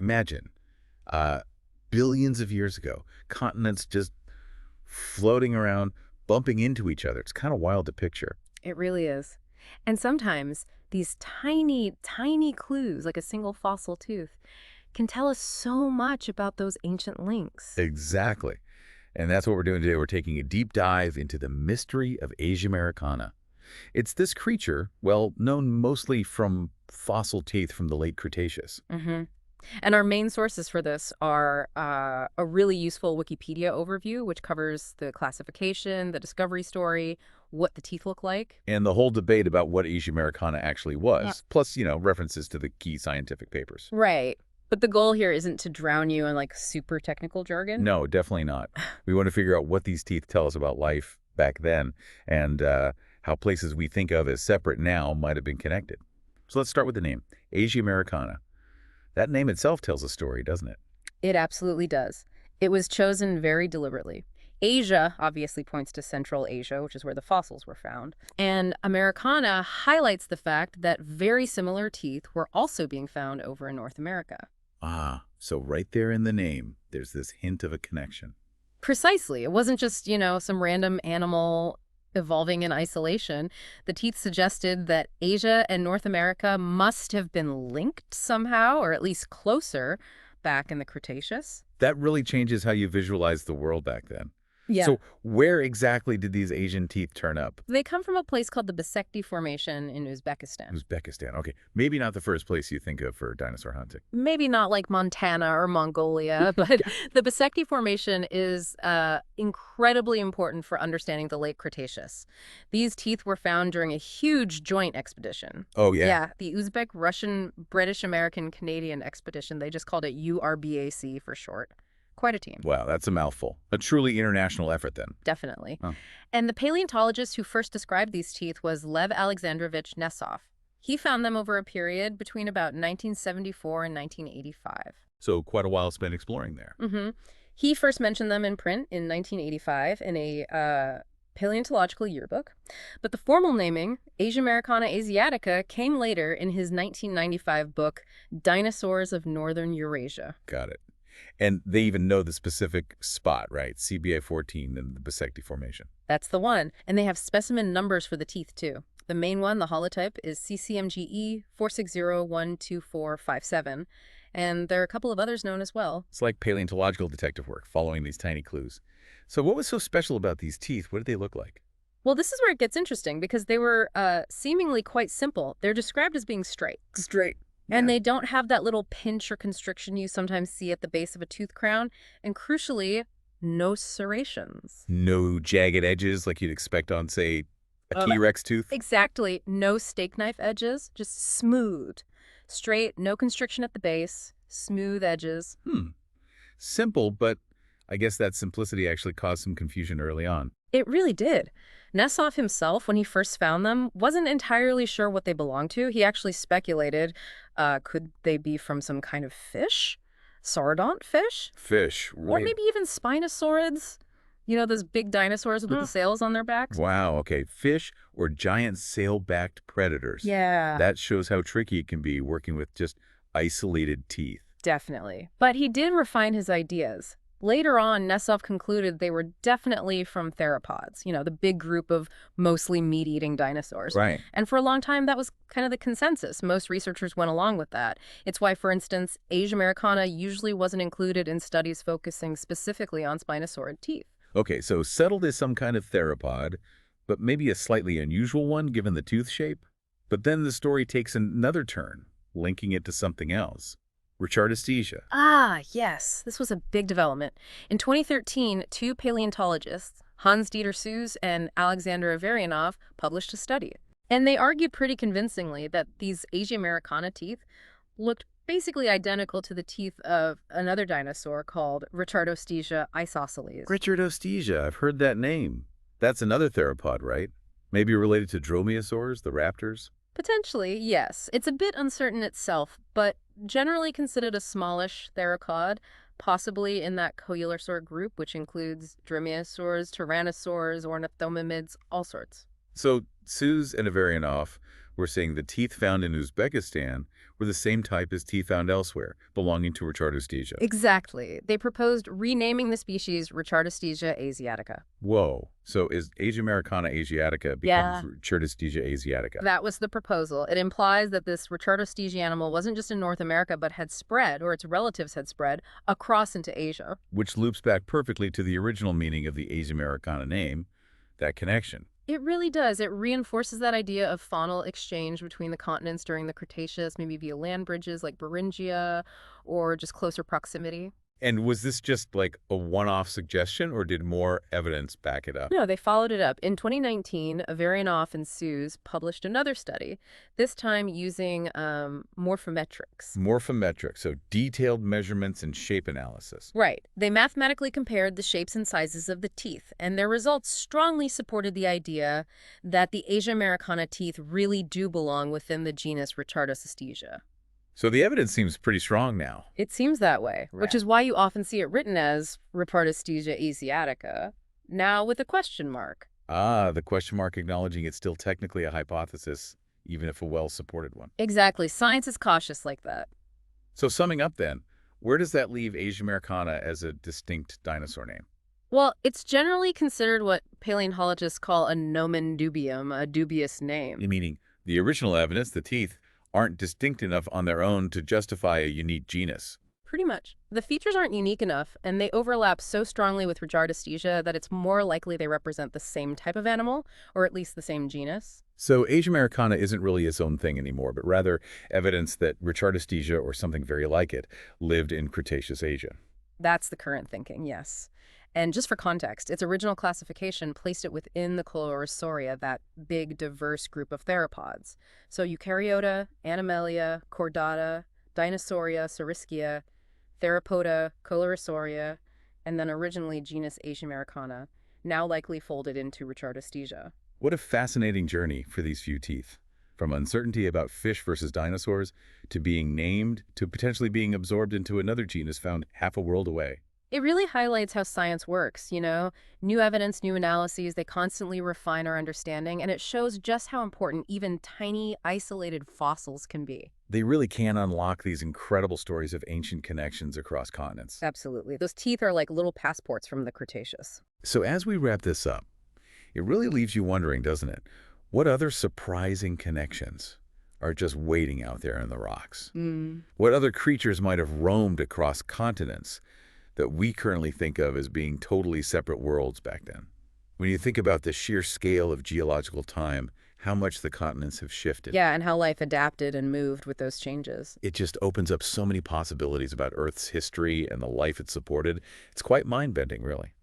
Imagine, uh, billions of years ago, continents just floating around, bumping into each other. It's kind of wild to picture. It really is. And sometimes these tiny, tiny clues, like a single fossil tooth, can tell us so much about those ancient links. Exactly. And that's what we're doing today. We're taking a deep dive into the mystery of Asiamericana. It's this creature, well, known mostly from fossil teeth from the late Cretaceous. hmm And our main sources for this are a really useful Wikipedia overview, which covers the classification, the discovery story, what the teeth look like. And the whole debate about what Asiamericana actually was, Yeah. plus, references to the key scientific papers. Right. But the goal here isn't to drown you in like super technical jargon. No, definitely not. We want to figure out what these teeth tell us about life back then and how places we think of as separate now might have been connected. So let's start with the name, Asiamericana. That name itself tells a story, doesn't it? It absolutely does. It was chosen very deliberately. Asia obviously points to Central Asia, which is where the fossils were found. And Americana highlights the fact that very similar teeth were also being found over in North America. Ah, so right there in the name, there's this hint of a connection. Precisely. It wasn't just, some random animal evolving in isolation. The teeth suggested that Asia and North America must have been linked somehow, or at least closer, back in the Cretaceous. That really changes how you visualize the world back then. Yeah. So where exactly did these Asian teeth turn up? They come from a place called the Bisekti Formation in Uzbekistan. Uzbekistan. Okay, maybe not the first place you think of for dinosaur hunting. Maybe not like Montana or Mongolia, but the Bisekti Formation is incredibly important for understanding the late Cretaceous. These teeth were found during a huge joint expedition. Oh, yeah? Yeah, the Uzbek, Russian, British, American, Canadian expedition. They just called it URBAC for short. Quite a team. Wow, that's a mouthful. A truly international effort then. Definitely. Oh. And the paleontologist who first described these teeth was Lev Alexandrovich Nesov. He found them over a period between about 1974 and 1985. So quite a while spent exploring there. He first mentioned them in print in 1985 in a paleontological yearbook. But the formal naming, Asiamericana asiatica, came later in his 1995 book, Dinosaurs of Northern Eurasia. Got it. And they even know the specific spot, right? CBA 14 in the Bisekti Formation. That's the one. And they have specimen numbers for the teeth, too. The main one, the holotype, is CCMGE 460-12457. And there are a couple of others known as well. It's like paleontological detective work, following these tiny clues. So what was so special about these teeth? What did they look like? Well, this is where it gets interesting, because they were seemingly quite simple. They're described as being straight. Straight. And they don't have that little pinch or constriction you sometimes see at the base of a tooth crown. And crucially, no serrations. No jagged edges like you'd expect on, say, a T-Rex tooth? Exactly. No steak knife edges, just smooth. Straight, no constriction at the base, smooth edges. Simple, but I guess that simplicity actually caused some confusion early on. It really did. Nesov himself, when he first found them, wasn't entirely sure what they belonged to. He actually speculated, could they be from some kind of fish? Saurodont fish? Fish. Or maybe even spinosaurids? Those big dinosaurs with the sails on their backs? Wow, okay. Fish or giant sail-backed predators. Yeah. That shows how tricky it can be working with just isolated teeth. Definitely. But he did refine his ideas. Later on, Nesov concluded they were definitely from theropods, the big group of mostly meat-eating dinosaurs. Right. And for a long time, that was kind of the consensus. Most researchers went along with that. It's why, for instance, Asiamericana usually wasn't included in studies focusing specifically on spinosaurid teeth. Okay, so settled as some kind of theropod, but maybe a slightly unusual one given the tooth shape. But then the story takes another turn, linking it to something else. Richardesthesia. Ah, yes. This was a big development. In 2013, two paleontologists, Hans-Dieter Suess and Alexander Averianov, published a study. And they argued pretty convincingly that these Asiamericana teeth looked basically identical to the teeth of another dinosaur called Richardesthesia isosceles. Richardesthesia, I've heard that name. That's another theropod, right? Maybe related to dromaeosaurs, the raptors? Potentially, yes. It's a bit uncertain itself, but generally considered a smallish theropod, possibly in that coelurosaur group, which includes dromaeosaurs, tyrannosaurs, ornithomimids, all sorts. So Suess and Averianov We're saying the teeth found in Uzbekistan were the same type as teeth found elsewhere, belonging to Richardostegia. Exactly. They proposed renaming the species Richardostegia asiatica. Whoa. So is Asiamericana asiatica Yeah. becomes Richardostegia asiatica? That was the proposal. It implies that this Richardostegia animal wasn't just in North America, but had spread, or its relatives had spread, across into Asia. Which loops back perfectly to the original meaning of the Asiamericana name, that connection. It really does. It reinforces that idea of faunal exchange between the continents during the Cretaceous, maybe via land bridges like Beringia, or just closer proximity. And was this just like a one-off suggestion, or did more evidence back it up? No, they followed it up. In 2019, Averyanov and Suze published another study, this time using morphometrics. Morphometric, so detailed measurements and shape analysis. Right. They mathematically compared the shapes and sizes of the teeth, and their results strongly supported the idea that the Asiamericana teeth really do belong within the genus Richardostegia. So the evidence seems pretty strong now. It seems that way, which is why you often see it written as Richardostegia asiatica, now with a question mark. Ah, the question mark acknowledging it's still technically a hypothesis, even if a well-supported one. Exactly. Science is cautious like that. So summing up then, where does that leave Asiamericana as a distinct dinosaur name? Well, it's generally considered what paleontologists call a nomen dubium, a dubious name. Meaning the original evidence, the teeth, aren't distinct enough on their own to justify a unique genus. Pretty much. The features aren't unique enough, and they overlap so strongly with Richardostegia that it's more likely they represent the same type of animal, or at least the same genus. So Asiamericana isn't really its own thing anymore, but rather evidence that Richardostegia, or something very like it, lived in Cretaceous Asia. That's the current thinking, yes. And just for context, its original classification placed it within the Coelurosauria, that big, diverse group of theropods. So Eukaryota, Animalia, Chordata, Dinosauria, Saurischia, Theropoda, Coelurosauria, and then originally genus Asiamericana, now likely folded into Richardostegia. What a fascinating journey for these few teeth. From uncertainty about fish versus dinosaurs, to being named, to potentially being absorbed into another genus found half a world away. It really highlights how science works, you know? New evidence, new analyses, they constantly refine our understanding, and it shows just how important even tiny, isolated fossils can be. They really can unlock these incredible stories of ancient connections across continents. Absolutely. Those teeth are like little passports from the Cretaceous. So as we wrap this up, it really leaves you wondering, doesn't it? What other surprising connections are just waiting out there in the rocks? What other creatures might have roamed across continents that we currently think of as being totally separate worlds back then? When you think about the sheer scale of geological time, how much the continents have shifted. Yeah, and how life adapted and moved with those changes. It just opens up so many possibilities about Earth's history and the life it supported. It's quite mind-bending, really.